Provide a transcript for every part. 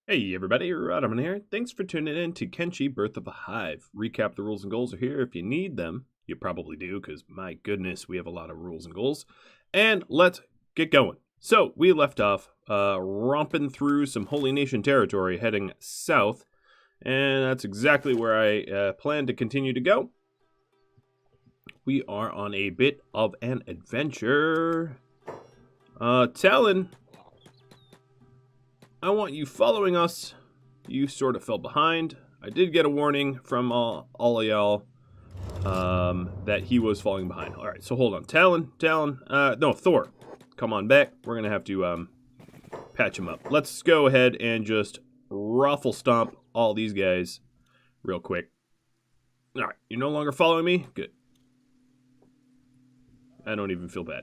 Hey everybody, Rodman here. Thanks for tuning in to Kenshi Birth of a Hive. Recap the rules and goals are here if you need them. You probably do, because my goodness, we have a lot of rules and goals. And let's get going. So, we left off romping through some Holy Nation territory, heading south. And that's exactly where I plan to continue to go. We are on a bit of an adventure. Talon, I want you following us. You sort of fell behind. I did get a warning from all of y'all that he was falling behind. All right, so hold on. Talon, no, Thor, come on back. We're going to have to patch him up. Let's go ahead and just ruffle stomp all these guys real quick. All right, you're no longer following me? Good. I don't even feel bad.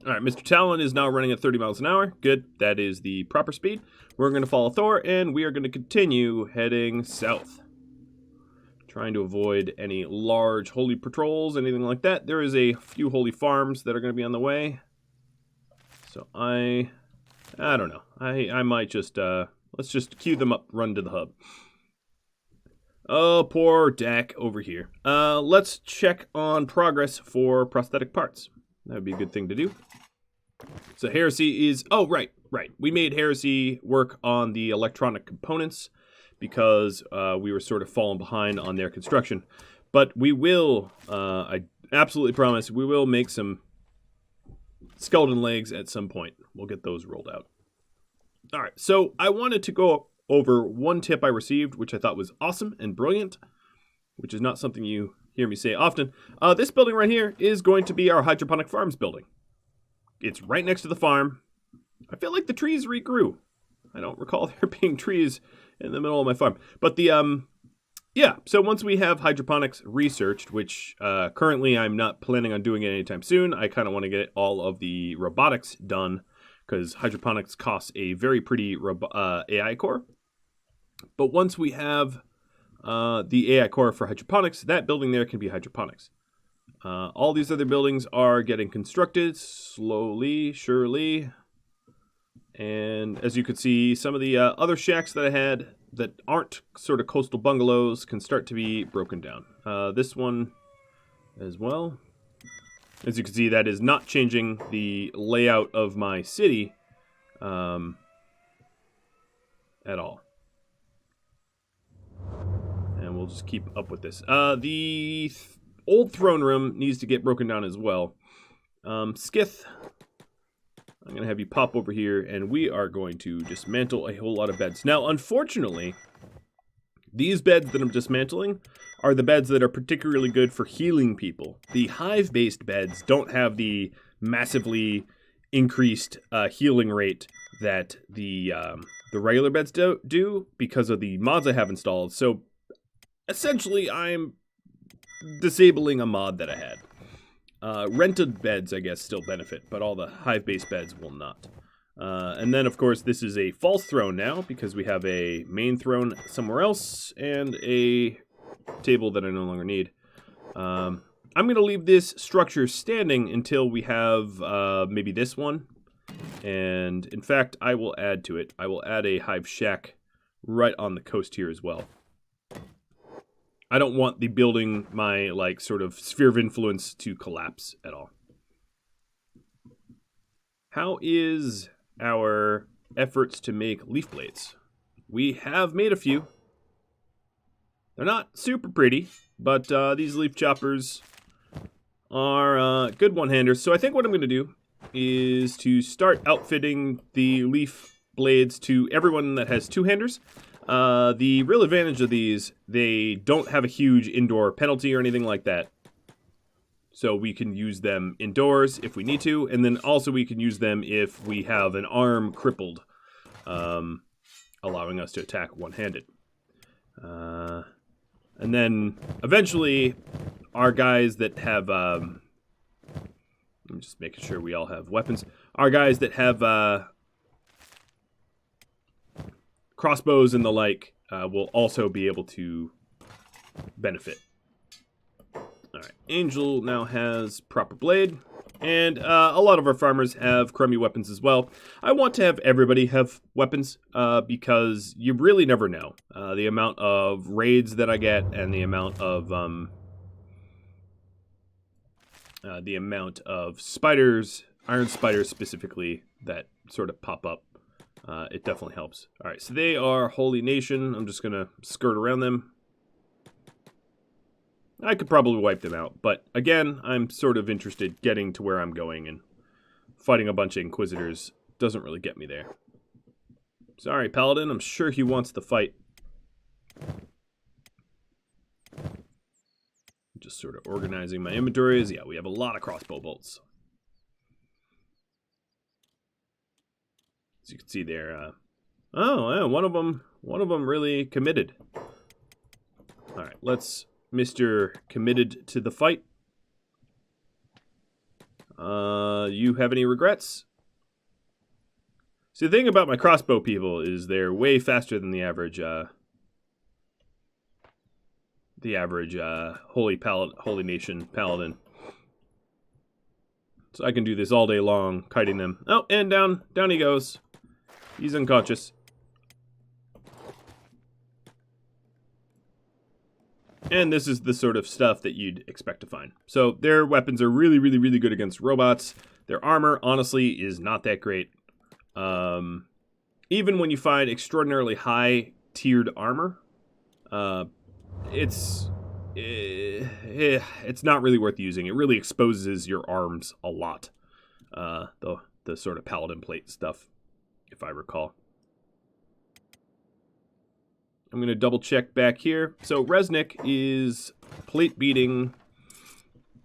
All right, Mr. Talon is now running at 30 miles an hour. Good. That is the proper speed. We're going to follow Thor, and we are going to continue heading south. Trying to avoid any large holy patrols, anything like that. There is a few holy farms that are going to be on the way. So I don't know. I might just, let's just queue them up, run to the hub. Oh, poor Dak over here. Let's check on progress for prosthetic parts. That would be a good thing to do. So Heresy is... Oh, right. We made Heresy work on the electronic components because we were sort of falling behind on their construction. But we will, I absolutely promise, we will make some skeleton legs at some point. We'll get those rolled out. All right, so I wanted to go over one tip I received, which I thought was awesome and brilliant, which is not something you hear me say often. This building right here is going to be our hydroponic farms building. It's right next to the farm. I feel like the trees regrew. I don't recall there being trees in the middle of my farm. But yeah, so once we have hydroponics researched, which currently I'm not planning on doing it anytime soon, I kind of want to get all of the robotics done because hydroponics costs a very pretty AI core. But once we have the AI core for hydroponics, that building there can be hydroponics. All these other buildings are getting constructed slowly, surely. And as you can see, some of the other shacks that I had that aren't sort of coastal bungalows can start to be broken down. This one as well. As you can see, that is not changing the layout of my city at all. And we'll just keep up with this. The old throne room needs to get broken down as well. Skith, I'm going to have you pop over here, and we are going to dismantle a whole lot of beds. Now, unfortunately, these beds that I'm dismantling are the beds that are particularly good for healing people. The hive-based beds don't have the massively increased healing rate that the regular beds do because of the mods I have installed. So, essentially, I'm disabling a mod that I had. Rented beds, I guess, still benefit, but all the hive-based beds will not. And then, of course, this is a false throne now, because we have a main throne somewhere else, and a table that I no longer need. I'm going to leave this structure standing until we have maybe this one. And, in fact, I will add to it. I will add a hive shack right on the coast here as well. I don't want the building, my, like, sort of sphere of influence to collapse at all. How is our efforts to make leaf blades? We have made a few. They're not super pretty, but these leaf choppers are good one-handers. So I think what I'm going to do is to start outfitting the leaf blades to everyone that has two-handers. The real advantage of these, they don't have a huge indoor penalty or anything like that. So we can use them indoors if we need to, and then also we can use them if we have an arm crippled, allowing us to attack one-handed. And then eventually our guys that have, I'm just making sure we all have weapons. Our guys that have crossbows and the like will also be able to benefit. Alright, Angel now has proper blade. And a lot of our farmers have crummy weapons as well. I want to have everybody have weapons because you really never know. The amount of raids that I get and the amount of spiders, iron spiders specifically, that sort of pop up. It definitely helps. All right, so they are Holy Nation. I'm just going to skirt around them. I could probably wipe them out, but again, I'm sort of interested getting to where I'm going, and fighting a bunch of Inquisitors doesn't really get me there. Sorry, Paladin, I'm sure he wants the fight. Just sort of organizing my inventories. Yeah, we have a lot of crossbow bolts. As you can see there, oh, yeah, one of them really committed. All right, let's Mr. Committed to the fight. You have any regrets? See, the thing about my crossbow people is they're way faster than the average Holy Nation Paladin. So I can do this all day long, kiting them. Oh, and down he goes. He's unconscious. And this is the sort of stuff that you'd expect to find. So their weapons are really, really, really good against robots. Their armor, honestly, is not that great. Even when you find extraordinarily high-tiered armor, it's not really worth using. It really exposes your arms a lot. The sort of paladin plate stuff, if I recall. I'm going to double check back here. So Resnick is plate beating.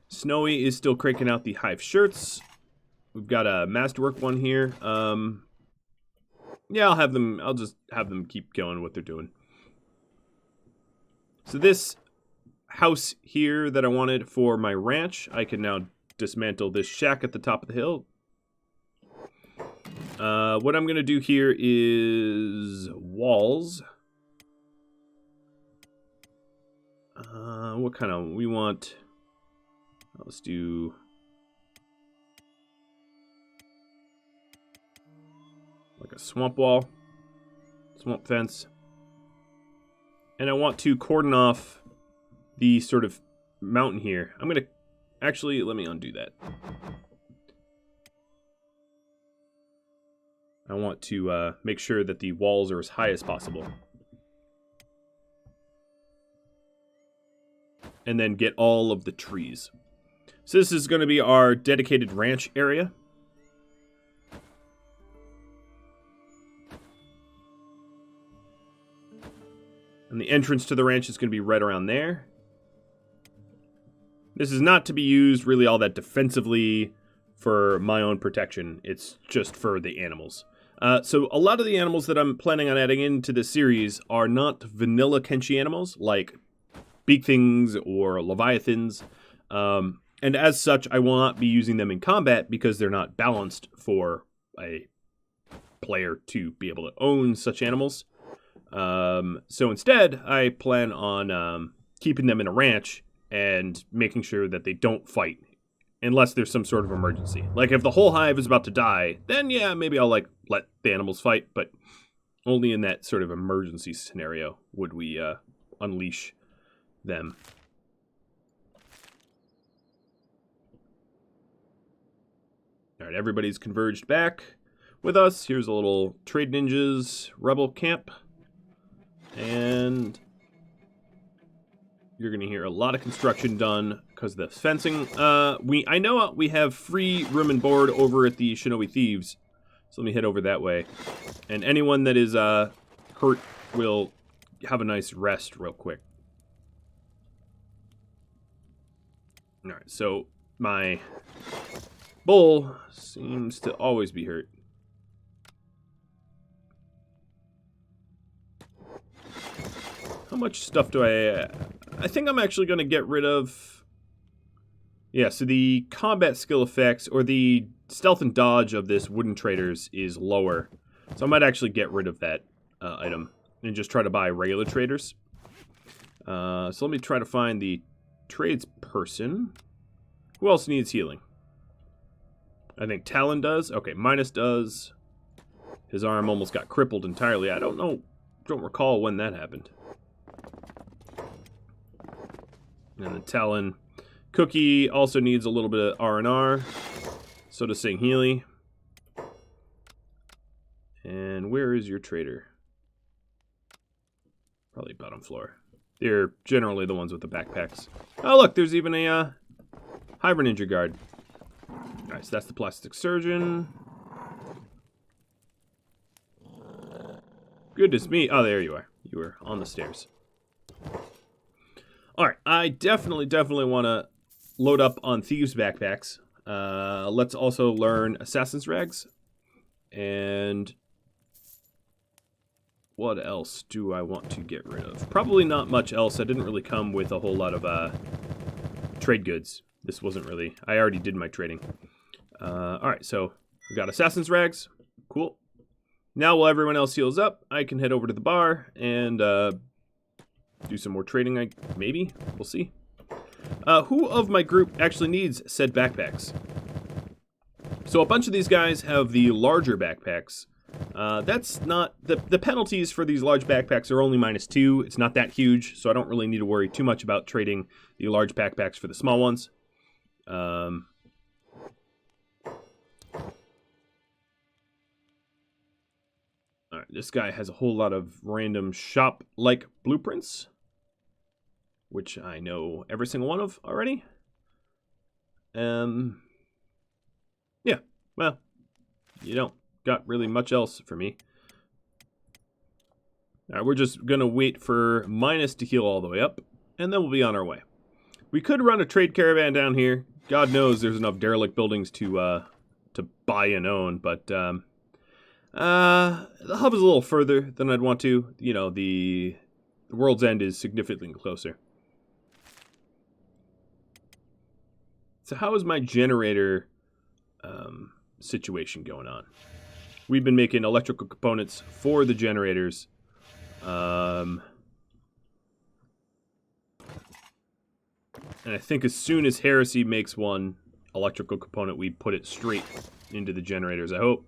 Snowy is still cranking out the Hive shirts. We've got a masterwork one here. Yeah, I'll just have them keep going what they're doing. So this house here that I wanted for my ranch, I can now dismantle this shack at the top of the hill. What I'm going to do here is walls. What kind of, we want, let's do, like a swamp wall, swamp fence. And I want to cordon off the sort of mountain here. I'm going to, actually, let me undo that. I want to make sure that the walls are as high as possible. And then get all of the trees. So this is going to be our dedicated ranch area. And the entrance to the ranch is going to be right around there. This is not to be used really all that defensively for my own protection. It's just for the animals. So a lot of the animals that I'm planning on adding into this series are not vanilla Kenshi animals, like beak things or leviathans, and as such I will not be using them in combat because they're not balanced for a player to be able to own such animals. So instead I plan on keeping them in a ranch and making sure that they don't fight unless there's some sort of emergency. Like if the whole hive is about to die, then yeah, maybe I'll let the animals fight, but only in that sort of emergency scenario would we unleash them. All right, everybody's converged back with us. Here's a little Trade Ninjas rebel camp. And you're going to hear a lot of construction done because of the fencing. I know we have free room and board over at the Shinobi Thieves. So let me head over that way. And anyone that is hurt will have a nice rest real quick. All right, so my bull seems to always be hurt. How much stuff do I think I'm actually going to get rid of. Yeah, so the combat skill effects or the stealth and dodge of this wooden traders is lower. So I might actually get rid of that item and just try to buy regular traders. So let me try to find the tradesperson. Who else needs healing? I think Talon does. Okay, Minus does. His arm almost got crippled entirely. I don't know. Don't recall when that happened. And the Talon. Cookie also needs a little bit of R&R. So does Sing Healy. And where is your trader? Probably bottom floor. They're generally the ones with the backpacks. Oh, look, there's even a Hiver Ninja Guard. Alright, so that's the Plastic Surgeon. Goodness me. Oh, there you are. You were on the stairs. Alright, I definitely want to load up on Thieves' backpacks. Let's also learn Assassin's Rags. And what else do I want to get rid of? Probably not much else. I didn't really come with a whole lot of trade goods. This wasn't really... I already did my trading. Alright, so we've got Assassin's Rags. Cool. Now while everyone else heals up, I can head over to the bar and do some more trading, maybe? We'll see. Who of my group actually needs said backpacks? So a bunch of these guys have the larger backpacks. That's not... The penalties for these large backpacks are only -2. It's not that huge, so I don't really need to worry too much about trading the large backpacks for the small ones. Alright, this guy has a whole lot of random shop-like blueprints, which I know every single one of already. Yeah, well, you don't got really much else for me. Alright, we're just gonna wait for Minus to heal all the way up, and then we'll be on our way. We could run a trade caravan down here. God knows there's enough derelict buildings to buy and own, but the hub is a little further than I'd want to. You know, the World's End is significantly closer. So how is my generator situation going on? We've been making electrical components for the generators. And I think as soon as Heresy makes one electrical component, we put it straight into the generators, I hope.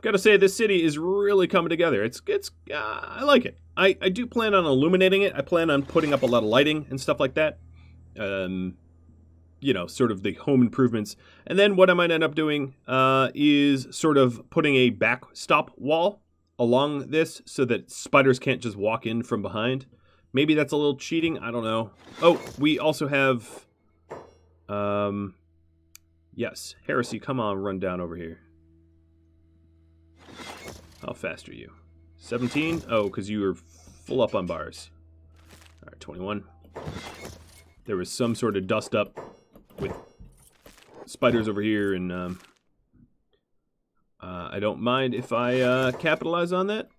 Gotta say, this city is really coming together. I like it. I do plan on illuminating it. I plan on putting up a lot of lighting and stuff like that. You know, sort of the home improvements. And then what I might end up doing is sort of putting a backstop wall along this so that spiders can't just walk in from behind. Maybe that's a little cheating. I don't know. Oh, we also have... yes, Heresy, come on, run down over here. How fast are you? 17? Oh, because you were full up on bars. Alright, 21. There was some sort of dust up with spiders over here, and I don't mind if I capitalize on that.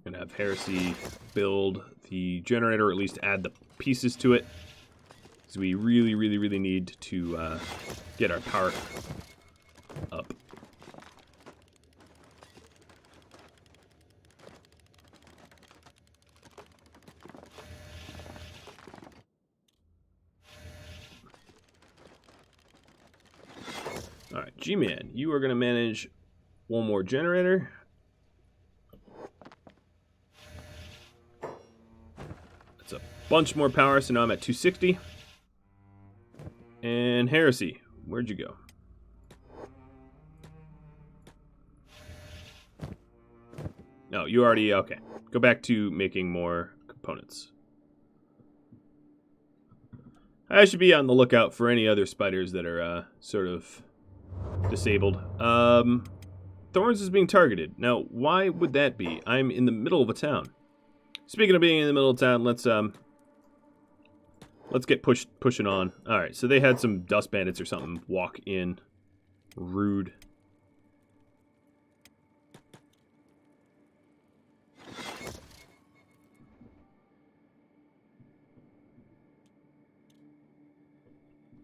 I'm gonna have Heresy build the generator, or at least add the pieces to it. So we really need to get our power up. Alright, G-Man, you are going to manage one more generator. That's a bunch more power, so now I'm at 260. And Heresy, where'd you go? No, you already... Okay. Go back to making more components. I should be on the lookout for any other spiders that are sort of disabled. Thorns is being targeted. Now, why would that be? I'm in the middle of a town. Speaking of being in the middle of town, let's get pushing on. Alright, so they had some dust bandits or something walk in. Rude.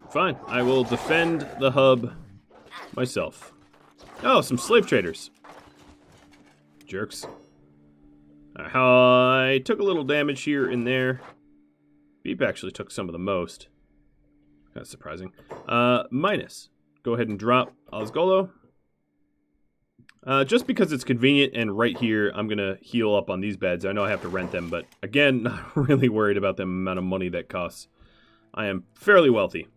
Fine, I will defend the hub myself. Oh, some slave traders. Jerks. I took a little damage here and there. Beep actually took some of the most. Kind of surprising. Minus. Go ahead and drop Osgolo. Just because it's convenient, and right here, I'm going to heal up on these beds. I know I have to rent them, but again, not really worried about the amount of money that costs. I am fairly wealthy.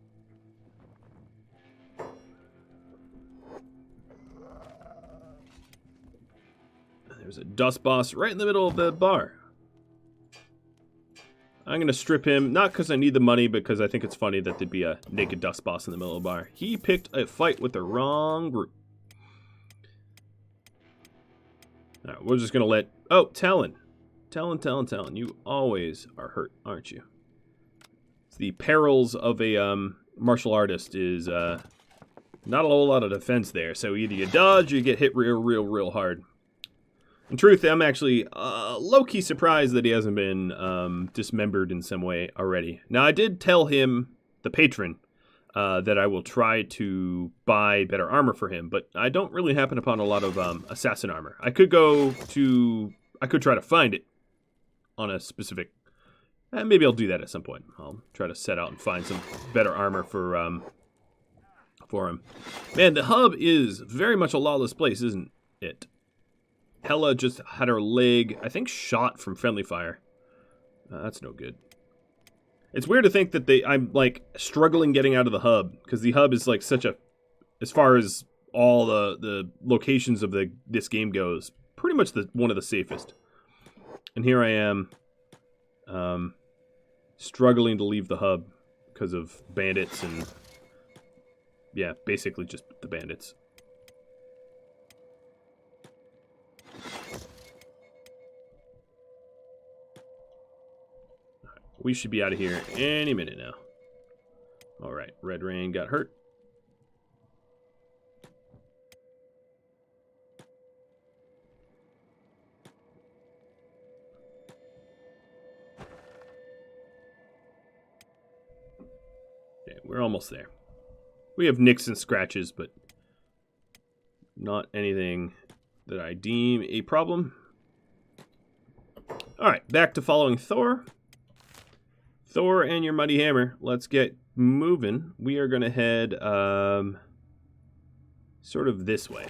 There's a dust boss right in the middle of the bar. I'm going to strip him, not because I need the money, because I think it's funny that there'd be a naked dust boss in the middle of the bar. He picked a fight with the wrong group. Alright, we're just going to let... Oh, Talon. Talon. You always are hurt, aren't you? The perils of a martial artist is not a whole lot of defense there. So either you dodge or you get hit real hard. In truth, I'm actually low-key surprised that he hasn't been dismembered in some way already. Now, I did tell him, the patron, that I will try to buy better armor for him, but I don't really happen upon a lot of assassin armor. I could try to find it on a specific... maybe I'll do that at some point. I'll try to set out and find some better armor for him. Man, the hub is very much a lawless place, isn't it? Hella just had her leg, I think, shot from friendly fire. That's no good. It's weird to think that I'm, like, struggling getting out of the hub, because the hub is, like, such a... As far as all the locations of this game goes, pretty much one of the safest. And here I am, struggling to leave the hub because of bandits and... Yeah, basically just the bandits. We should be out of here any minute now. Alright, Red Rain got hurt. Okay, we're almost there. We have nicks and scratches, but not anything that I deem a problem. Alright, back to following Thor. Thor and your Mighty Hammer, let's get moving. We are going to head sort of this way.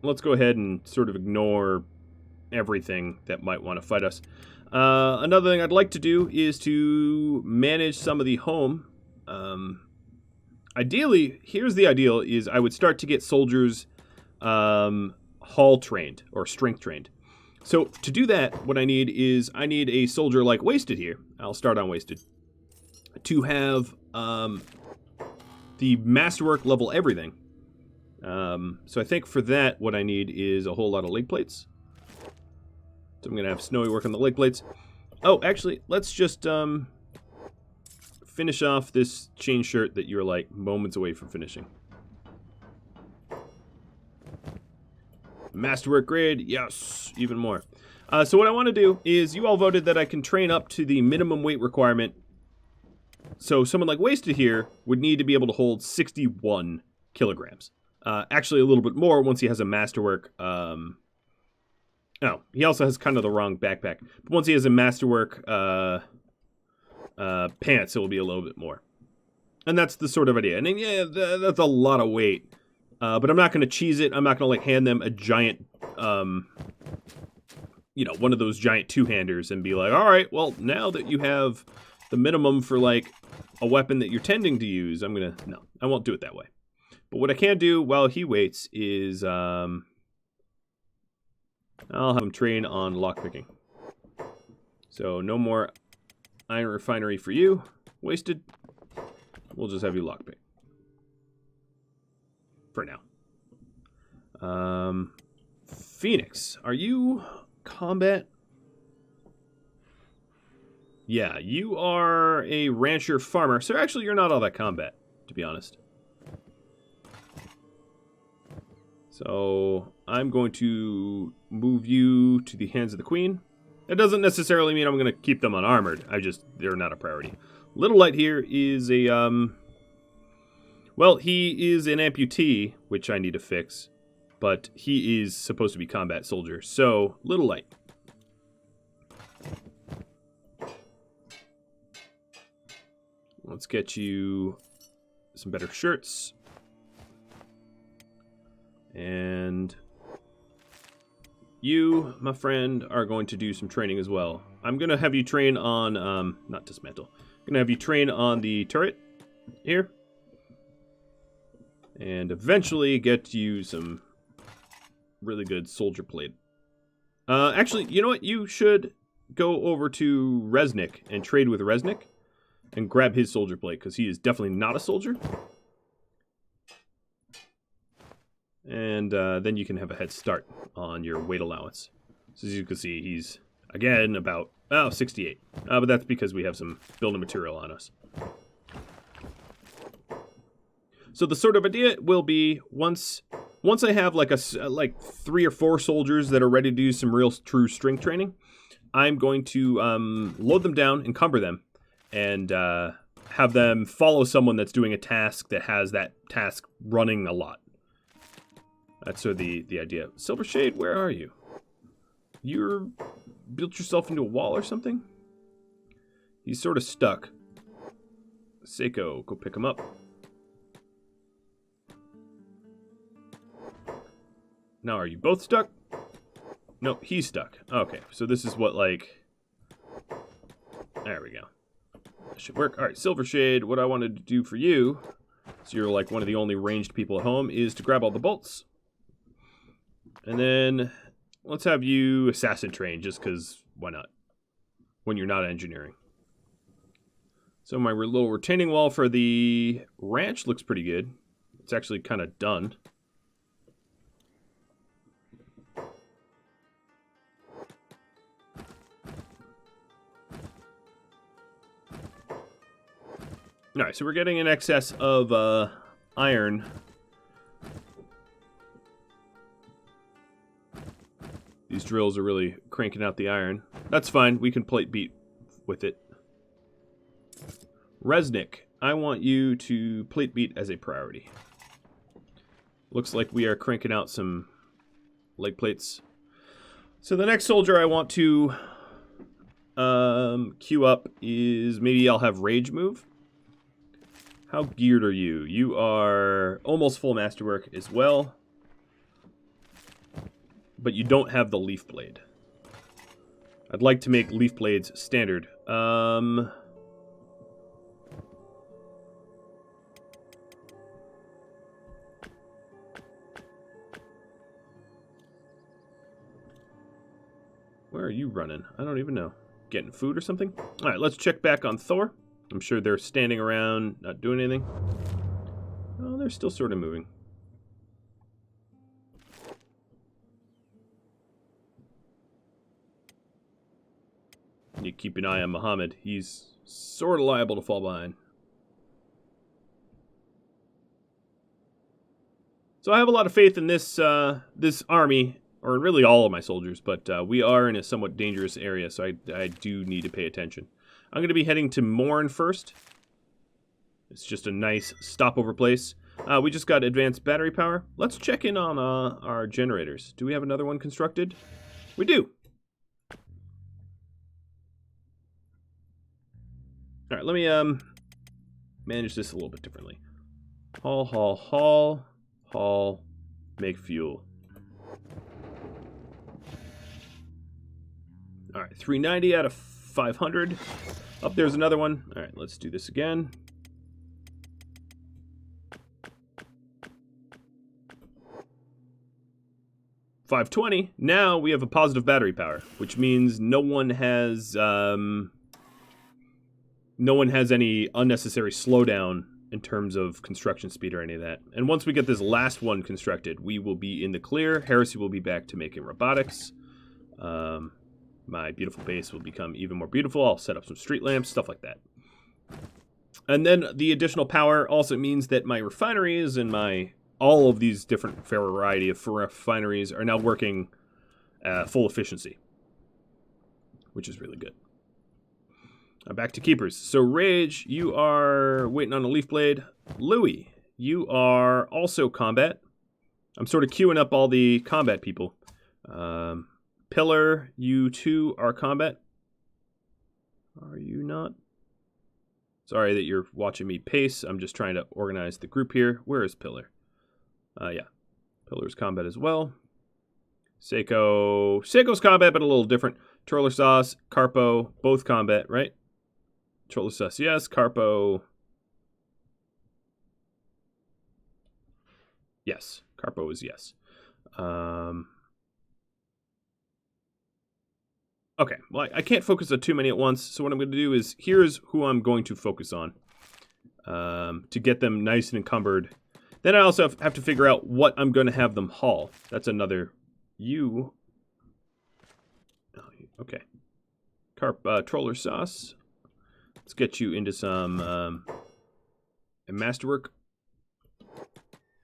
Let's go ahead and sort of ignore everything that might want to fight us. Another thing I'd like to do is to manage some of the home. Ideally, here's the ideal, is I would start to get soldiers haul trained or strength trained. So to do that, what I need is a soldier like Wasted here. I'll start on Wasted. To have the masterwork level everything. So I think for that, what I need is a whole lot of leg plates. So I'm going to have Snowy work on the leg plates. Oh, actually, let's just finish off this chain shirt that you're like moments away from finishing. Masterwork grade, yes, even more. So what I want to do is, you all voted that I can train up to the minimum weight requirement. So someone like Wasted here would need to be able to hold 61 kilograms. Actually a little bit more once he has a masterwork. Oh, he also has kind of the wrong backpack. But once he has a masterwork pants, it will be a little bit more. And that's the sort of idea. And then, yeah, that's a lot of weight. But I'm not going to cheese it. I'm not going to, like, hand them a giant, you know, one of those giant two-handers and be like, all right, well, now that you have the minimum for, like, a weapon that you're tending to use, I'm going to, no, I won't do it that way. But what I can do while he waits is, I'll have him train on lockpicking. So no more iron refinery for you, Wasted. We'll just have you lockpick. For now. Phoenix, are you combat? Yeah, you are a rancher farmer. So actually, you're not all that combat, to be honest. So I'm going to move you to the hands of the queen. That doesn't necessarily mean I'm going to keep them unarmored. They're not a priority. Little Light here is a, well, he is an amputee, which I need to fix, but he is supposed to be combat soldier. So, Little Light, Let's get you some better shirts. And you, my friend, are going to do some training as well. I'm going to have you train on, not dismantle. I'm going to have you train on the turret here. And eventually get you some really good soldier plate. Actually, you know what? You should go over to Resnick and trade with Resnick and grab his soldier plate, because he is definitely not a soldier. And then you can have a head start on your weight allowance. So as you can see, he's, again, about 68. But that's because we have some building material on us. So the sort of idea will be, once I have like 3 or 4 soldiers that are ready to do some real true strength training, I'm going to load them down, encumber them, and have them follow someone that's doing a task that has that task running a lot. That's sort of the idea. Silver Shade, where are you? You're built yourself into a wall or something? He's sort of stuck. Seiko, go pick him up. Now, are you both stuck? No, he's stuck. Okay, so this is what, like... There we go. That should work. All right, Silver Shade, what I wanted to do for you, so you're like one of the only ranged people at home, is to grab all the bolts. And then let's have you assassin train, just because why not? When you're not engineering. So my little retaining wall for the ranch looks pretty good. It's actually kind of done. Alright, so we're getting in excess of iron. These drills are really cranking out the iron. That's fine, we can plate beat with it. Resnick, I want you to plate beat as a priority. Looks like we are cranking out some leg plates. So the next soldier I want to queue up is, maybe I'll have Rage move. How geared are you? You are almost full masterwork as well. But you don't have the leaf blade. I'd like to make leaf blades standard. Where are you running? I don't even know. Getting food or something? Alright, let's check back on Thor. I'm sure they're standing around, not doing anything. Oh, they're still sort of moving. You keep an eye on Muhammad. He's sort of liable to fall behind. So I have a lot of faith in this this army, or really all of my soldiers, but we are in a somewhat dangerous area, so I do need to pay attention. I'm going to be heading to Mourn first. It's just a nice stopover place. We just got advanced battery power. Let's check in on our generators. Do we have another one constructed? We do. All right, let me manage this a little bit differently. Haul, haul, haul, haul, make fuel. All right, 390 out of 500. Oh, there's another one. All right, let's do this again. $520. Now we have a positive battery power, which means no one has any unnecessary slowdown in terms of construction speed or any of that. And once we get this last one constructed, we will be in the clear. Heresy will be back to making robotics. My beautiful base will become even more beautiful. I'll set up some street lamps, stuff like that. And then the additional power also means that my refineries and all of these different variety of refineries are now working full efficiency, which is really good. Back to keepers. So Rage, you are waiting on a leaf blade. Louis, you are also combat. I'm sort of queuing up all the combat people. Pillar, you too are combat. Are you not? Sorry that you're watching me pace. I'm just trying to organize the group here. Where is Pillar? Yeah. Pillar's combat as well. Seiko's combat, but a little different. Troller Sauce, Carpo, both combat, right? Troller Sauce, yes. Carpo. Yes. Carpo is yes. Okay, well, I can't focus on too many at once, so what I'm going to do is, here's who I'm going to focus on to get them nice and encumbered. Then I also have to figure out what I'm going to have them haul. That's another... Okay. Troller Sauce. Let's get you into some masterwork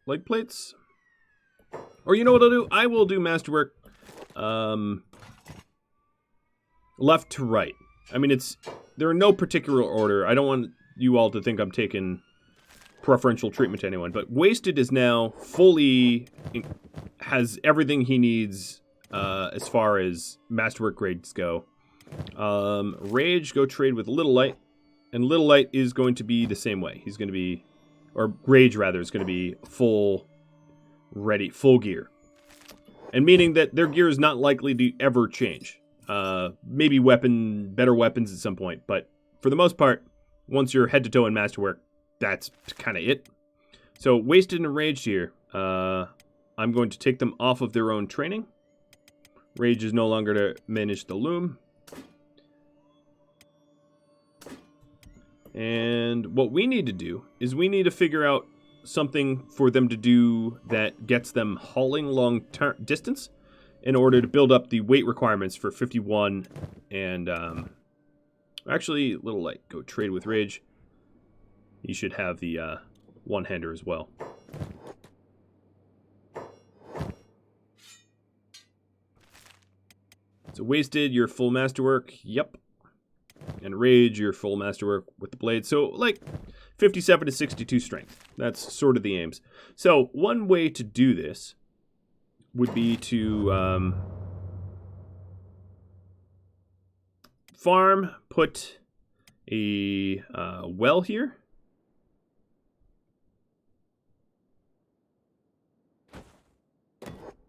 leg plates. Or you know what I'll do? I will do masterwork left to right. I mean, they're in no particular order. I don't want you all to think I'm taking preferential treatment to anyone, but Wasted is now has everything he needs as far as masterwork grades go. Rage, go trade with Little Light, and Little Light is going to be the same way. He's going to be, or Rage rather, is going to be full gear. And meaning that their gear is not likely to ever change. Maybe better weapons at some point, but for the most part, once you're head to toe in masterwork, that's kind of it. So Wasted and Enraged here, I'm going to take them off of their own training. Rage is no longer to manage the loom. And what we need to do is we need to figure out something for them to do that gets them hauling long distance in order to build up the weight requirements for 51 and actually Little Light, go trade with Rage. You should have the one-hander as well. So Wasted, your full masterwork, yep. And Rage, your full masterwork with the blade. So like 57 to 62 strength. That's sort of the aims. So one way to do this would be to farm, put a well here.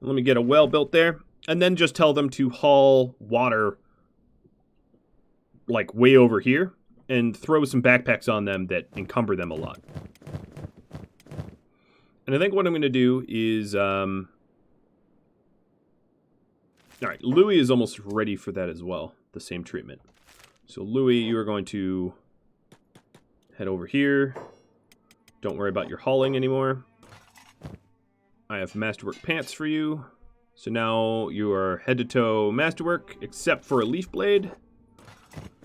Let me get a well built there, and then just tell them to haul water like way over here and throw some backpacks on them that encumber them a lot. And I think what I'm going to do is... Alright, Louis is almost ready for that as well, the same treatment. So Louis, you are going to head over here. Don't worry about your hauling anymore. I have masterwork pants for you. So now you are head to toe masterwork, except for a leaf blade,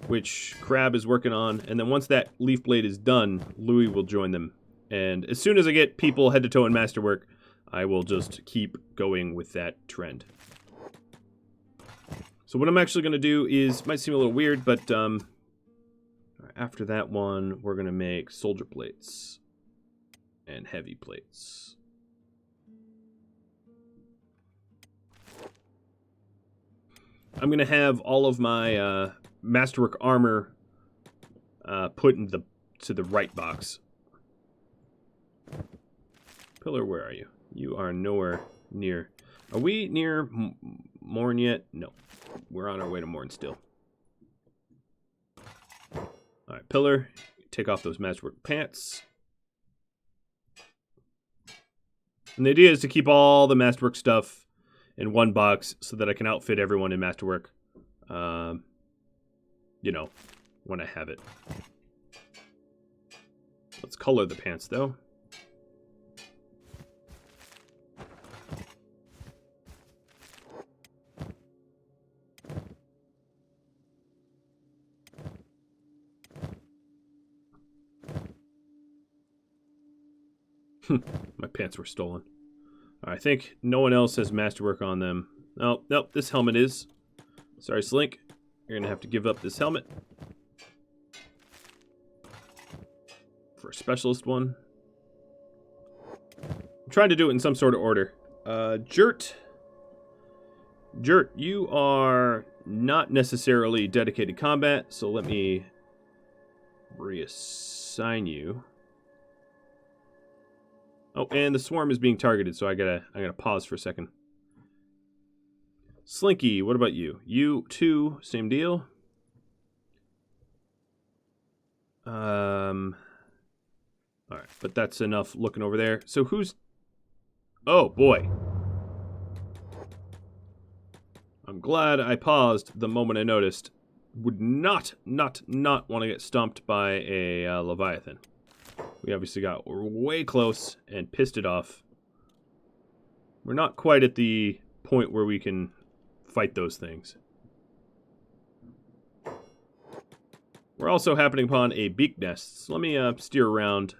which Crab is working on. And then once that leaf blade is done, Louis will join them. And as soon as I get people head to toe in masterwork, I will just keep going with that trend. So what I'm actually going to do is, might seem a little weird, but after that one, we're going to make soldier plates and heavy plates. I'm going to have all of my masterwork armor put to the right box. Pillar, where are you? You are nowhere near. Are we near Mourn yet? No. We're on our way to Mourn still. Alright, Pillar, take off those masterwork pants. And the idea is to keep all the masterwork stuff in one box so that I can outfit everyone in masterwork. You know, when I have it. Let's color the pants, though. My pants were stolen. I think no one else has masterwork on them. Oh, nope, this helmet is. Sorry, Slink. You're going to have to give up this helmet. For a specialist one. I'm trying to do it in some sort of order. Jert, you are not necessarily dedicated combat, so let me reassign you. Oh, and the swarm is being targeted, so I gotta pause for a second. Slinky, what about you? You too, same deal. Alright, but that's enough looking over there. So who's... Oh, boy. I'm glad I paused the moment I noticed. Would not want to get stomped by a Leviathan. We obviously got way close and pissed it off. We're not quite at the point where we can fight those things. We're also happening upon a beak nest. So let me steer around.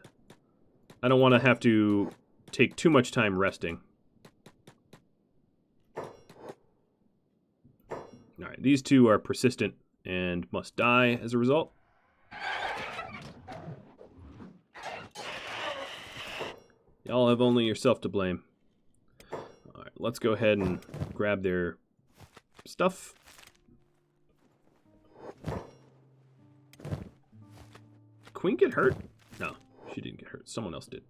I don't want to have to take too much time resting. Alright, these two are persistent and must die as a result. Y'all have only yourself to blame. Alright, let's go ahead and grab their stuff. Queen get hurt? No, she didn't get hurt. Someone else did.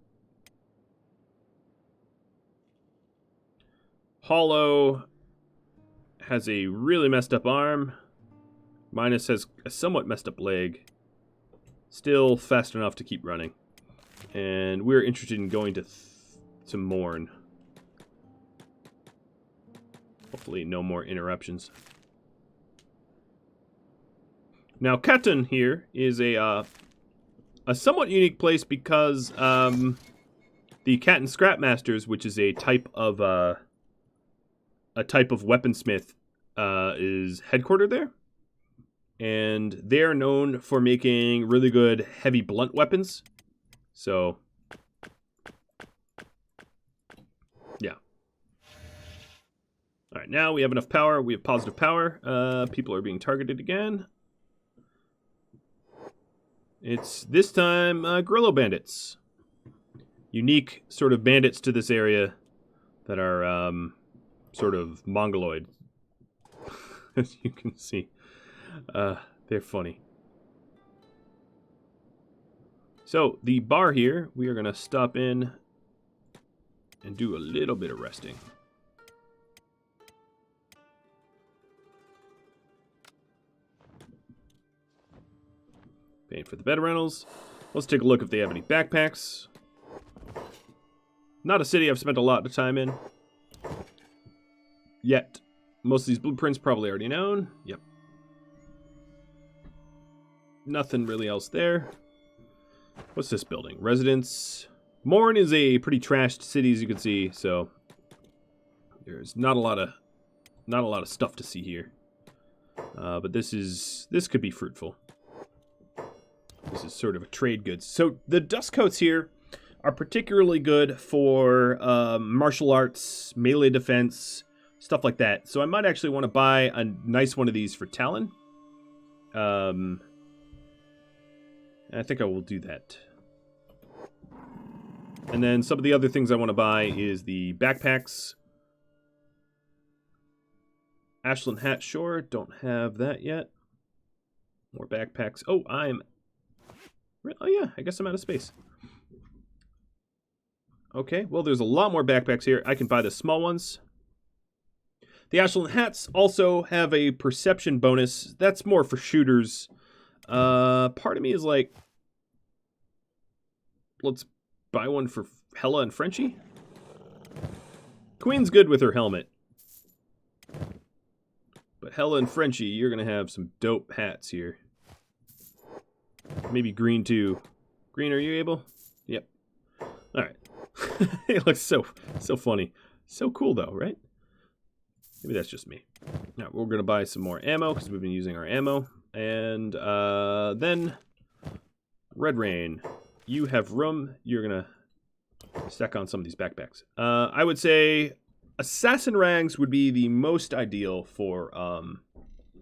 Hollow has a really messed up arm. Minus has a somewhat messed up leg. Still fast enough to keep running. And we're interested in going to Mourn. Hopefully no more interruptions. Now, Catan here is a somewhat unique place because the Catan Scrapmasters, which is a type of weaponsmith, is headquartered there. And they're known for making really good heavy blunt weapons. So, yeah. Alright, now we have enough power. We have positive power. People are being targeted again. It's, this time, guerrilla bandits. Unique sort of bandits to this area that are sort of mongoloid. As you can see. They're funny. So, the bar here, we are going to stop in and do a little bit of resting. Paying for the bed rentals. Let's take a look if they have any backpacks. Not a city I've spent a lot of time in. Yet. Most of these blueprints probably already known. Yep. Nothing really else there. What's this building? Residence. Mourn is a pretty trashed city, as you can see, so there's not a lot of stuff to see here. But this could be fruitful. This is sort of a trade goods. So the dustcoats here are particularly good for martial arts, melee defense, stuff like that. So I might actually want to buy a nice one of these for Talon. I think I will do that. And then some of the other things I want to buy is the backpacks. Ashland hat, sure. Don't have that yet. More backpacks. Oh, oh yeah, I guess I'm out of space. Okay, well, there's a lot more backpacks here. I can buy the small ones. The Ashland hats also have a perception bonus. That's more for shooters. Part of me is like, let's buy one for Hella and Frenchie. Queen's good with her helmet. But Hella and Frenchie, you're going to have some dope hats here. Maybe green too. Green, are you able? Yep. Alright. It looks so funny. So cool though, right? Maybe that's just me. Now, we're going to buy some more ammo because we've been using our ammo. And then, Red Rain, you have room. You're going to stack on some of these backpacks. I would say Assassin Rags would be the most ideal for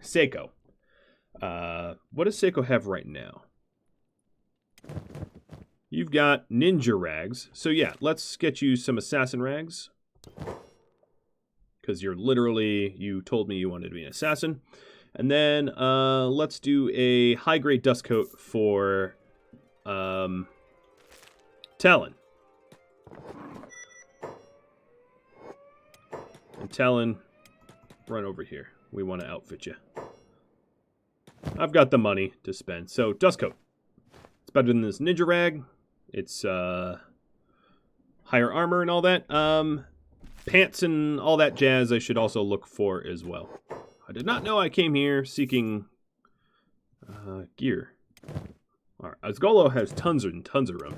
Seiko. What does Seiko have right now? You've got Ninja Rags. So yeah, let's get you some Assassin Rags. Because you're literally, you told me you wanted to be an assassin. And then let's do a high-grade dust coat for Talon. And Talon, run over here. We want to outfit you. I've got the money to spend. So, dust coat. It's better than this ninja rag. It's higher armor and all that. Pants and all that jazz I should also look for as well. I did not know I came here seeking gear. Alright, Osgolo has tons and tons of room.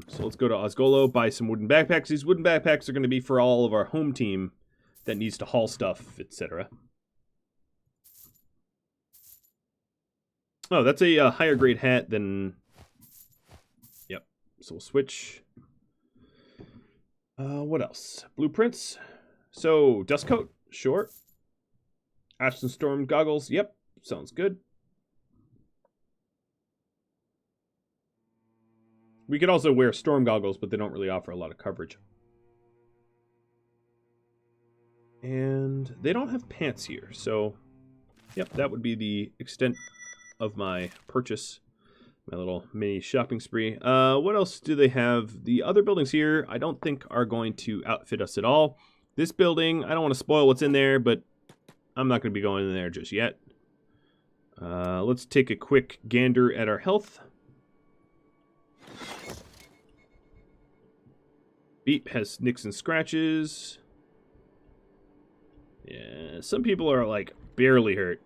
So let's go to Osgolo, buy some wooden backpacks. These wooden backpacks are going to be for all of our home team that needs to haul stuff, etc. Oh, that's a higher grade hat than... Yep, so we'll switch. What else? Blueprints. So, dust coat, sure. Ash and Storm goggles, yep, sounds good. We could also wear storm goggles, but they don't really offer a lot of coverage. And they don't have pants here, so... Yep, that would be the extent of my purchase. My little mini shopping spree. What else do they have? The other buildings here, I don't think are going to outfit us at all. This building, I don't want to spoil what's in there, but I'm not going to be going in there just yet. Let's take a quick gander at our health. Beep has nicks and scratches. Yeah, some people are like barely hurt.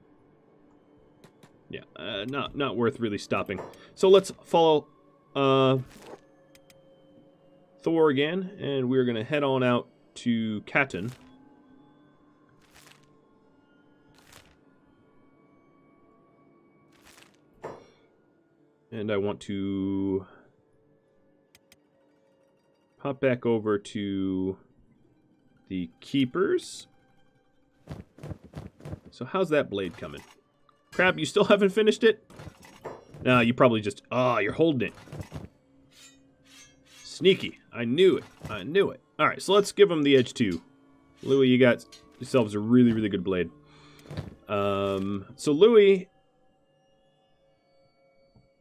Yeah, not worth really stopping. So let's follow Thor again, and we're going to head on out to Katten. And I want to hop back over to the keepers. So how's that blade coming? Crap, you still haven't finished it? No, you probably just... Oh, you're holding it. Sneaky. I knew it. I knew it. Alright, so let's give them the edge too. Louis, you got yourselves a really, really good blade. So Louis,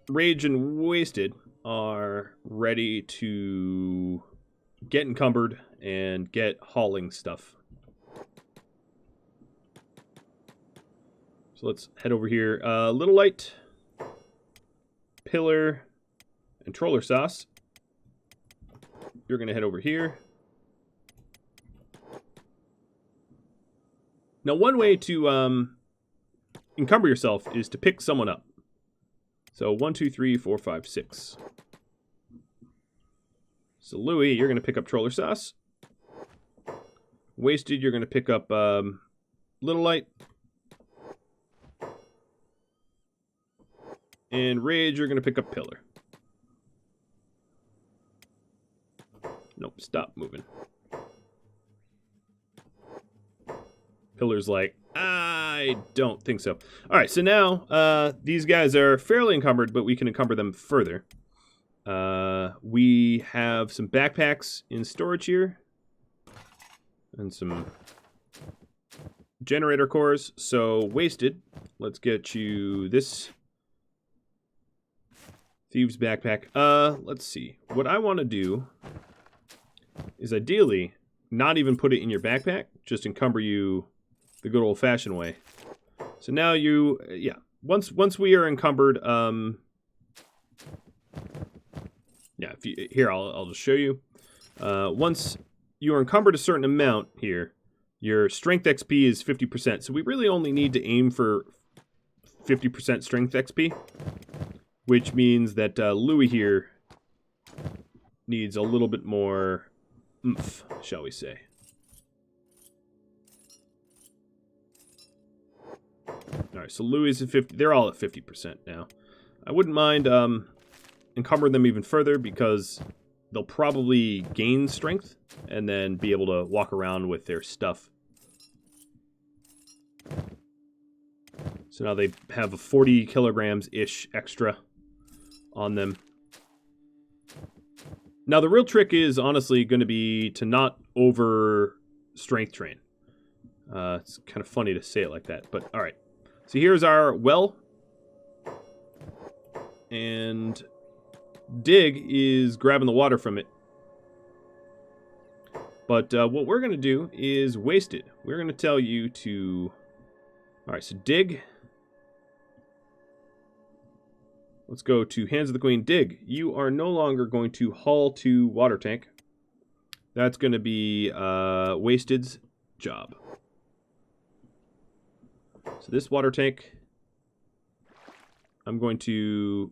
Rage, and Wasted are ready to get encumbered and get hauling stuff. So let's head over here. Little Light, Pillar, and Troller Sauce. You're going to head over here. Now, one way to encumber yourself is to pick someone up. So 1, 2, 3, 4, 5, 6. So Louis, you're going to pick up Troller Sauce. Wasted, you're going to pick up Little Light. And Rage, you're going to pick up Pillar. Nope, stop moving. Pillar's like, I don't think so. Alright, so now these guys are fairly encumbered, but we can encumber them further. We have some backpacks in storage here. And some generator cores. So, Wasted, let's get you this Thieves backpack. Let's see. What I want to do is ideally not even put it in your backpack, just encumber you the good old-fashioned way. So now you, yeah, once we are encumbered, yeah, if you, here, I'll just show you. Once you are encumbered a certain amount here, your strength XP is 50%. So we really only need to aim for 50% strength XP, which means that Louis here needs a little bit more oomph, shall we say. Alright, so Louis is at 50. They're all at 50% now. I wouldn't mind encumbering them even further because they'll probably gain strength and then be able to walk around with their stuff. So now they have a 40 kilograms-ish extra on them. Now the real trick is honestly going to be to not over strength train. It's kind of funny to say it like that, but all right. So here's our well. And Dig is grabbing the water from it. But what we're going to do is waste it. We're going to tell you to... All right, so Dig. Let's go to Hands of the Queen. Dig, you are no longer going to haul to water tank. That's going to be Wasted's job. So this water tank, I'm going to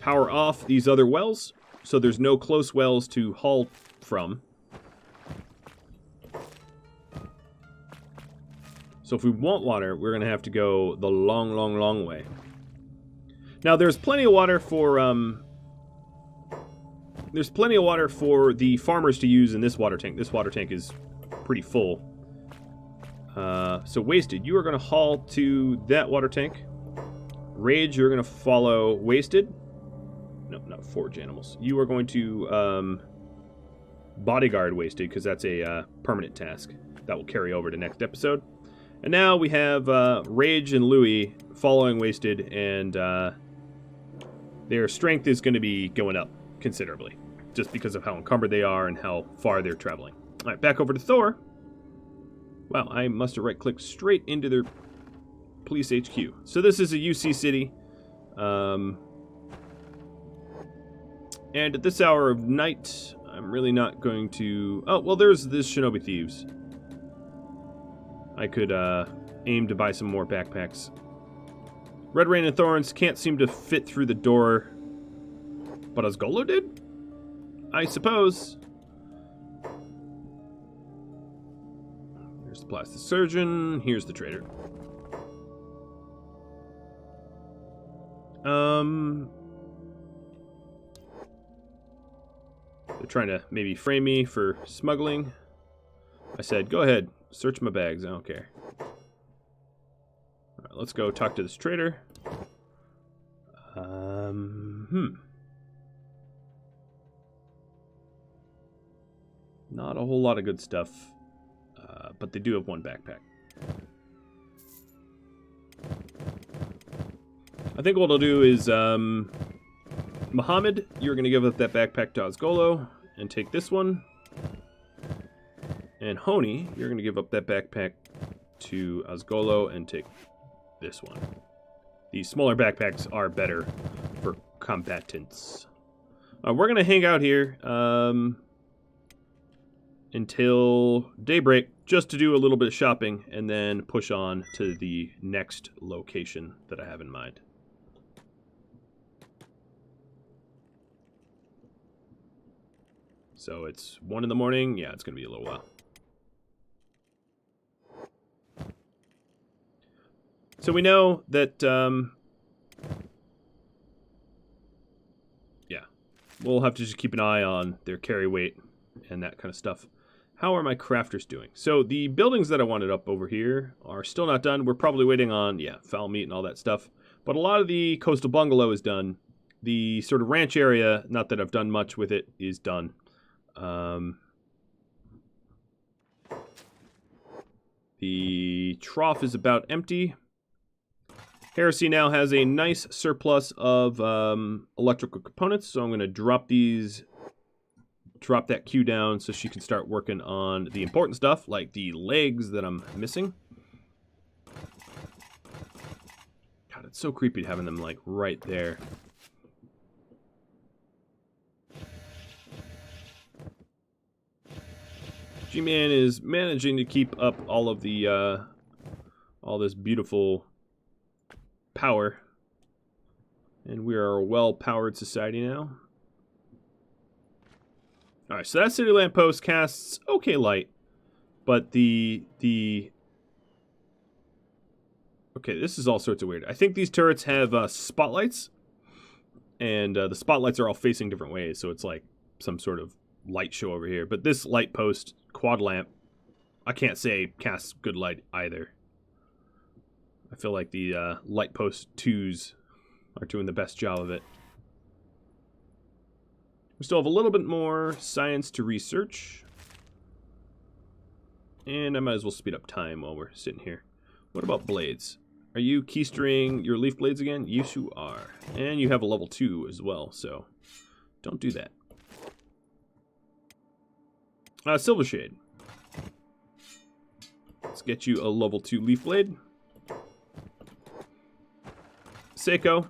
power off these other wells, so there's no close wells to haul from. So if we want water, we're going to have to go the long, long, long way. Now, there's plenty of water for the farmers to use in this water tank. This water tank is pretty full. So Wasted, you are going to haul to that water tank. Rage, you're going to follow Wasted. No, not Forge Animals. You are going to bodyguard Wasted, because that's a permanent task that will carry over to next episode. And now we have Rage and Louie following Wasted, and their strength is going to be going up considerably, just because of how encumbered they are and how far they're traveling. All right, back over to Thor. Wow, I must have right-clicked straight into their police HQ. So this is a UC city. And at this hour of night, I'm really not going to... Oh, well, there's this Shinobi Thieves. I could aim to buy some more backpacks. Red Rain and Thorns can't seem to fit through the door, but Asgolo did? I suppose. Here's the plastic surgeon. Here's the trader. They're trying to maybe frame me for smuggling. I said, go ahead, search my bags, I don't care. All right, let's go talk to this trader. Not a whole lot of good stuff, but they do have one backpack. I think what I'll do is, Muhammad, you're going to give up that backpack to Asgolo and take this one. And Honi, you're going to give up that backpack to Asgolo and take this one. These smaller backpacks are better for combatants. We're going to hang out here until daybreak, just to do a little bit of shopping, and then push on to the next location that I have in mind. So it's 1 in the morning. Yeah, it's going to be a little while. So we know that, yeah, we'll have to just keep an eye on their carry weight and that kind of stuff. How are my crafters doing? So the buildings that I wanted up over here are still not done. We're probably waiting on, yeah, foul meat and all that stuff. But a lot of the coastal bungalow is done. The sort of ranch area, not that I've done much with it, is done. The trough is about empty. Heresy now has a nice surplus of electrical components, so I'm going to drop that queue down so she can start working on the important stuff, like the legs that I'm missing. God, it's so creepy having them, like, right there. G-Man is managing to keep up all of the, all this beautiful power. And we are a well-powered society now. Alright, so that city lamppost casts okay light. But the... Okay, this is all sorts of weird. I think these turrets have spotlights. And the spotlights are all facing different ways, so it's like some sort of light show over here. But this light post quad lamp, I can't say casts good light either. I feel like the light post 2s are doing the best job of it. We still have a little bit more science to research. And I might as well speed up time while we're sitting here. What about blades? Are you keystring your leaf blades again? Yes, you are. And you have a level 2 as well, so don't do that. Silver Shade. Let's get you a level 2 leaf blade. Seiko.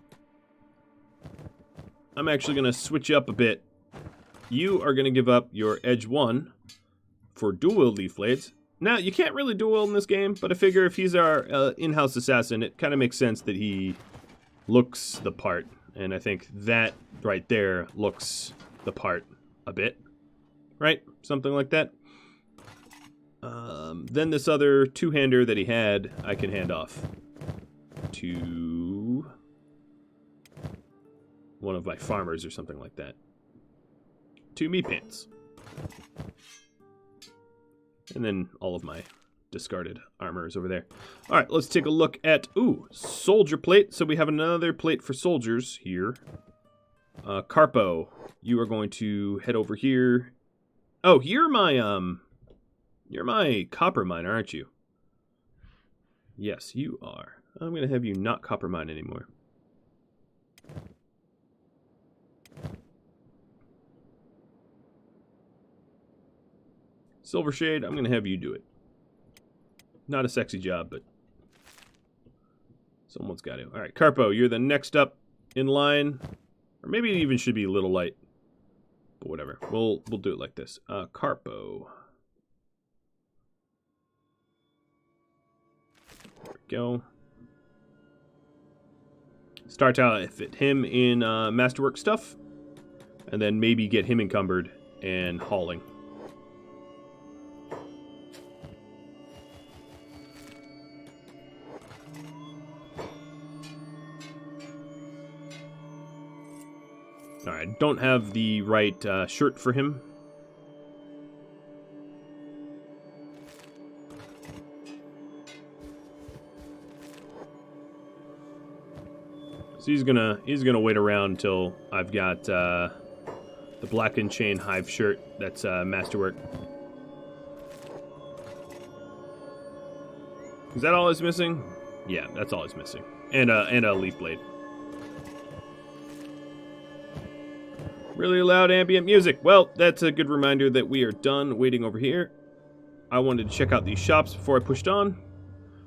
I'm actually going to switch you up a bit. You are going to give up your Edge 1 for dual-wield leaf blades. Now, you can't really dual-wield in this game, but I figure if he's our in-house assassin, it kind of makes sense that he looks the part. And I think that right there looks the part a bit. Right? Something like that. Then this other two-hander that he had, I can hand off to one of my farmers or something like that. 2 meat pants. And then all of my discarded armor is over there. All right, let's take a look at, soldier plate. So we have another plate for soldiers here. Carpo, you are going to head over here. Oh, you're my copper miner, aren't you? Yes, you are. I'm going to have you not copper mine anymore. Silver Shade, I'm going to have you do it. Not a sexy job, but someone's got to. All right, Carpo, you're the next up in line. Or maybe it even should be a little light. But whatever. We'll do it like this. Carpo. There we go. Start out with him in masterwork stuff. And then maybe get him encumbered and hauling. Alright, don't have the right shirt for him. So he's gonna wait around until I've got the black and chain hive shirt that's masterwork. Is that all he's missing? Yeah, that's all he's missing. And a leaf blade. Really loud ambient music. Well, that's a good reminder that we are done waiting over here. I wanted to check out these shops before I pushed on.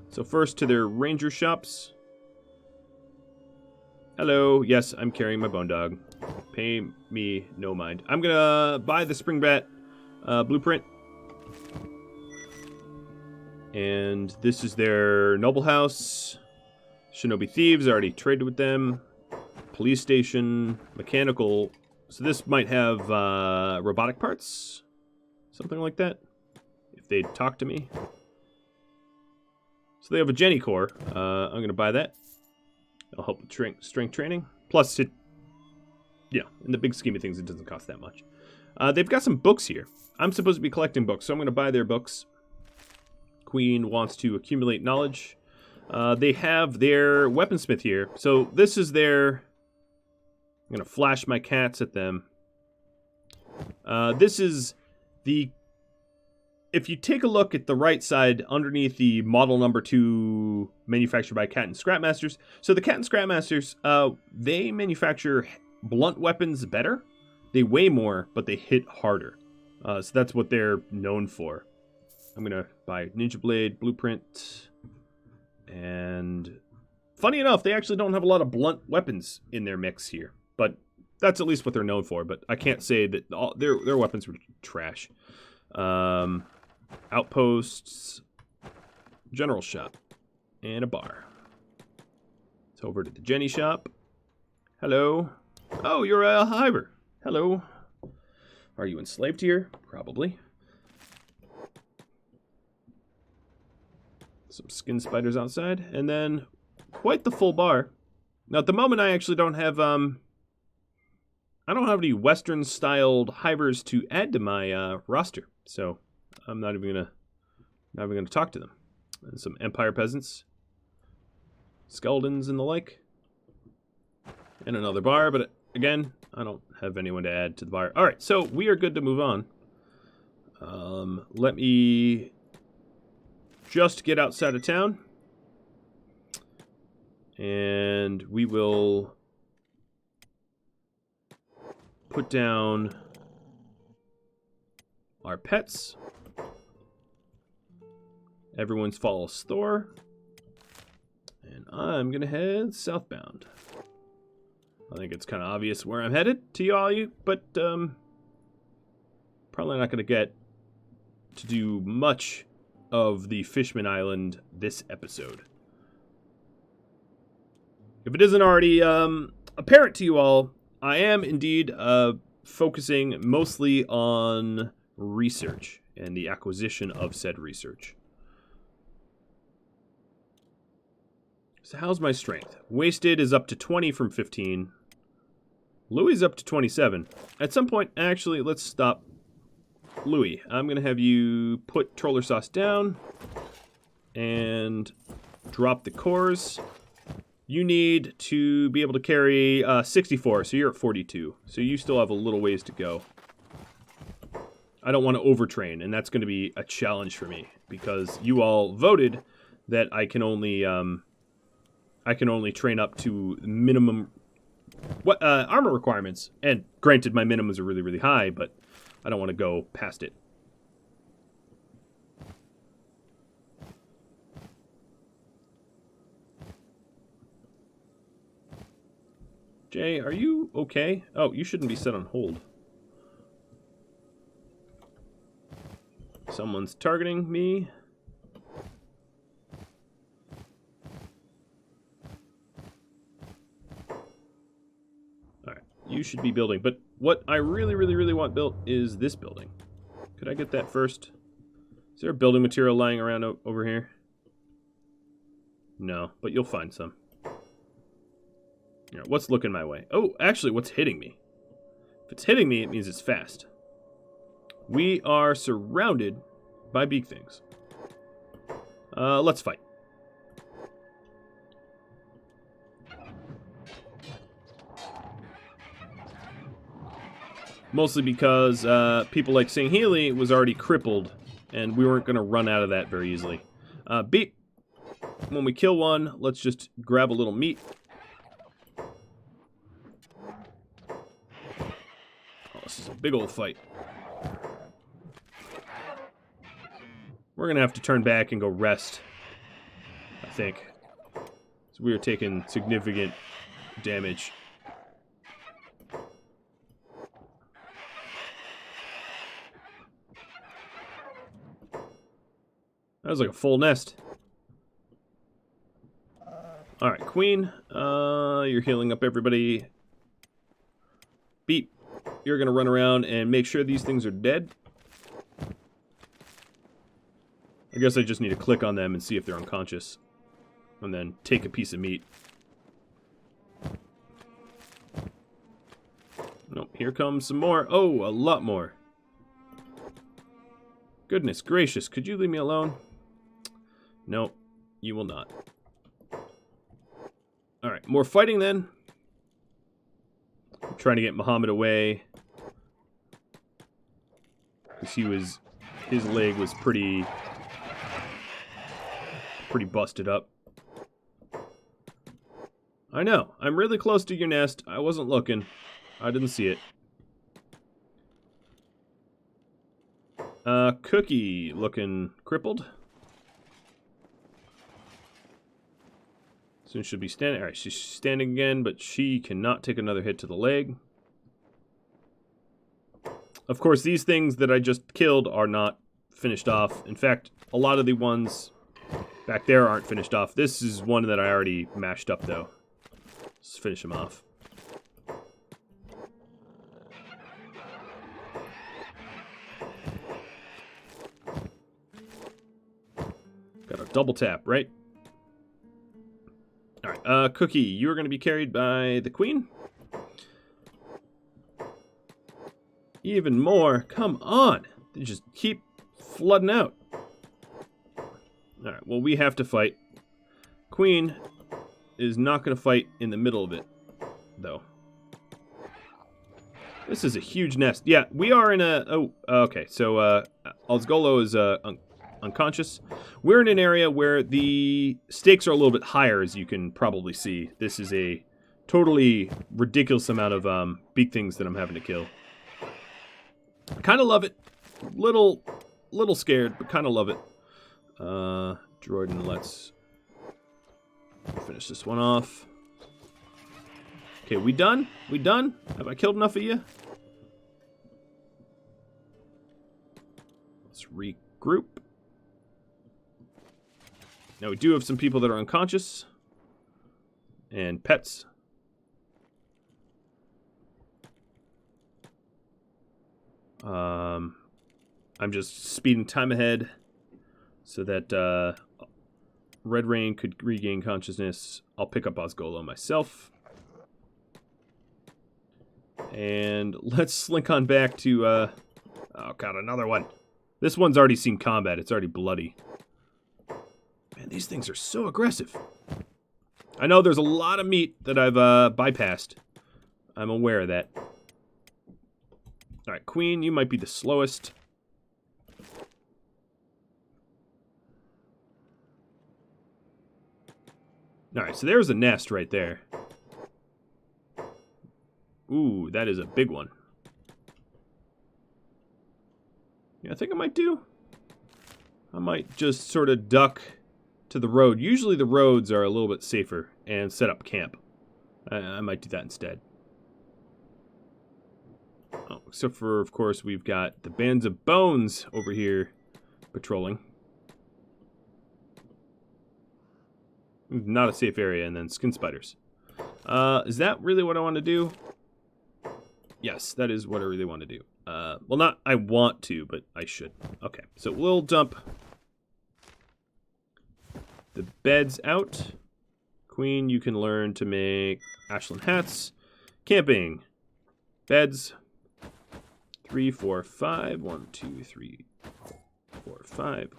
So first to their ranger shops. Hello. Yes, I'm carrying my bone dog. Pay me no mind. I'm gonna buy the Springbat blueprint. And this is their noble house. Shinobi thieves, I already traded with them. Police station, mechanical. So this might have robotic parts, something like that, if they'd talk to me. So they have a Jenny core. I'm going to buy that. It'll help with strength training. Plus, in the big scheme of things, it doesn't cost that much. They've got some books here. I'm supposed to be collecting books, so I'm going to buy their books. Queen wants to accumulate knowledge. They have their weaponsmith here. So this is their... I'm going to flash my cats at them. This is the... If you take a look at the right side, underneath the model number 2 manufactured by Cat and Scrapmasters. So the Cat and Scrapmasters, they manufacture blunt weapons better. They weigh more, but they hit harder. So that's what they're known for. I'm going to buy Ninja Blade, Blueprint. And funny enough, they actually don't have a lot of blunt weapons in their mix here. But that's at least what they're known for. But I can't say that their weapons were trash. Outposts, general shop, and a bar. It's over to the Jenny shop. Hello. Oh, you're a hiver. Hello. Are you enslaved here? Probably. Some skin spiders outside, and then quite the full bar. Now at the moment, I actually don't have I don't have any Western-styled hivers to add to my roster, so I'm not even gonna talk to them. And some Empire peasants, skeletons, and the like, and another bar. But again, I don't have anyone to add to the bar. All right, so we are good to move on. Let me just get outside of town. And we will put down our pets. Everyone's follow Thor. And I'm going to head southbound. I think it's kind of obvious where I'm headed to all you, but probably not going to get to do much of the Fishman Island this episode. If it isn't already apparent to you all, I am indeed focusing mostly on research and the acquisition of said research. So how's my strength? Wasted is up to 20 from 15. Louis up to 27. At some point, actually, let's stop. Louis, I'm going to have you put Troller Sauce down and drop the cores. You need to be able to carry 64, so you're at 42. So you still have a little ways to go. I don't want to overtrain, and that's going to be a challenge for me because you all voted that I can only train up to minimum armor requirements. And granted, my minimums are really, really high, but I don't want to go past it. Jay, are you okay? Oh, you shouldn't be set on hold. Someone's targeting me. Alright, you should be building. But what I really, really, really want built is this building. Could I get that first? Is there a building material lying around over here? No, but you'll find some. Right, what's looking my way? Oh, actually, what's hitting me? If it's hitting me, it means it's fast. We are surrounded by beak things. Let's fight. Mostly because people like Sing Healy was already crippled, and we weren't going to run out of that very easily. Beak. When we kill one, let's just grab a little meat. This is a big old fight. We're going to have to turn back and go rest, I think. So we are taking significant damage. That was like a full nest. Alright, Queen. You're healing up everybody. Beep. You're going to run around and make sure these things are dead. I guess I just need to click on them and see if they're unconscious. And then take a piece of meat. Nope, here comes some more. Oh, a lot more. Goodness gracious, could you leave me alone? Nope, you will not. Alright, more fighting then. I'm trying to get Muhammad away. Because his leg was pretty busted up. I know, I'm really close to your nest. I wasn't looking. I didn't see it. Cookie looking crippled. Soon should be standing. Alright, she's standing again, but she cannot take another hit to the leg. Of course, these things that I just killed are not finished off. In fact, a lot of the ones back there aren't finished off. This is one that I already mashed up, though. Let's finish him off. Got a double tap, right? Alright, Cookie, you're going to be carried by the Queen. Even more. Come on. They just keep flooding out. Alright, well, we have to fight. Queen is not going to fight in the middle of it, though. This is a huge nest. Yeah, we are in a... Oh, okay. So, Alzgolo is unconscious. We're in an area where the stakes are a little bit higher, as you can probably see. This is a totally ridiculous amount of beak things that I'm having to kill. I kind of love it. Little scared, but kind of love it. Jordan, let's finish this one off. Okay, we done? We done? Have I killed enough of you? Let's regroup. Now we do have some people that are unconscious. And pets. I'm just speeding time ahead so that Red Rain could regain consciousness. I'll pick up Osgolo myself. And let's slink on back to, oh god, another one. This one's already seen combat. It's already bloody. Man, these things are so aggressive. I know there's a lot of meat that I've bypassed. I'm aware of that. Alright, Queen, you might be the slowest. Alright, so there's a nest right there. Ooh, that is a big one. Yeah, I think I might do. I might just sort of duck to the road. Usually the roads are a little bit safer and set up camp. I might do that instead. Oh, except for, of course, we've got the bands of bones over here patrolling. Not a safe area, and then skin spiders. Is that really what I want to do? Yes, that is what I really want to do. Well, not I want to, but I should. Okay, so we'll dump the beds out. Queen, you can learn to make Ashland hats. Camping. Beds. 3, 4, 5. 1, 2, 3, 4, 5.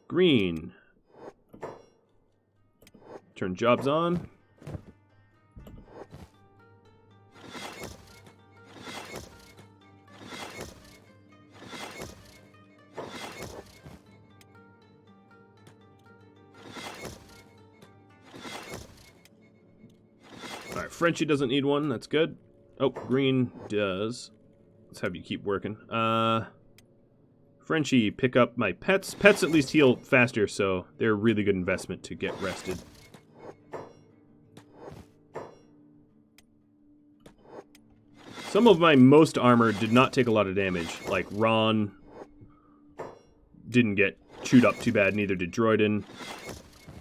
Green. Turn jobs on. Alright, Frenchie doesn't need one. That's good. Oh, green does. Let's have you keep working. Frenchie, pick up my pets. Pets at least heal faster, so they're a really good investment to get rested. Some of my most armor did not take a lot of damage. Like Ron didn't get chewed up too bad, neither did Droiden.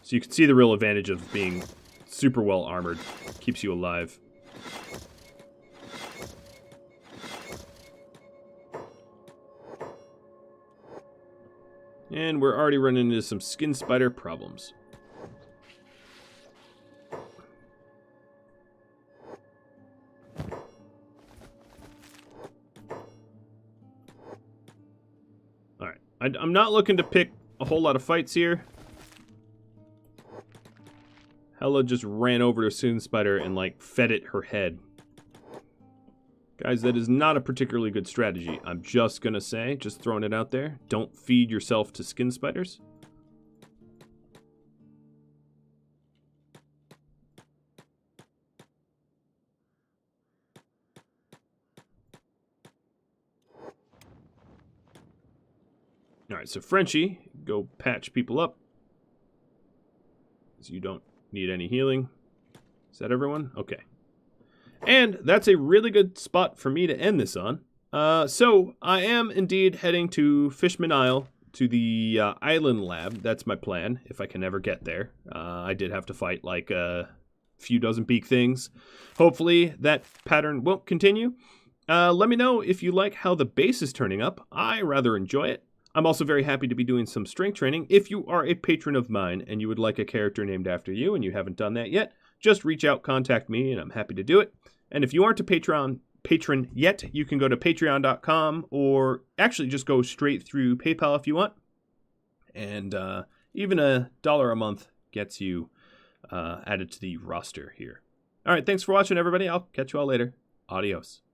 So you can see the real advantage of being super well armored. Keeps you alive. And we're already running into some skin spider problems. Alright, I'm not looking to pick a whole lot of fights here. Hella just ran over to Skin Spider and, like, fed it her head. Guys, that is not a particularly good strategy. I'm just gonna say, just throwing it out there. Don't feed yourself to skin spiders. Alright, so Frenchie, go patch people up. So you don't need any healing. Is that everyone? Okay. And that's a really good spot for me to end this on. So I am indeed heading to Fishman Isle, to the island lab. That's my plan, if I can ever get there. I did have to fight like a few dozen beak things. Hopefully that pattern won't continue. Let me know if you like how the base is turning up. I rather enjoy it. I'm also very happy to be doing some strength training. If you are a patron of mine and you would like a character named after you and you haven't done that yet, just reach out, contact me, and I'm happy to do it. And if you aren't a patron yet, you can go to patreon.com, or actually just go straight through PayPal if you want. And even $1 a month gets you added to the roster here. All right, thanks for watching, everybody. I'll catch you all later. Adios.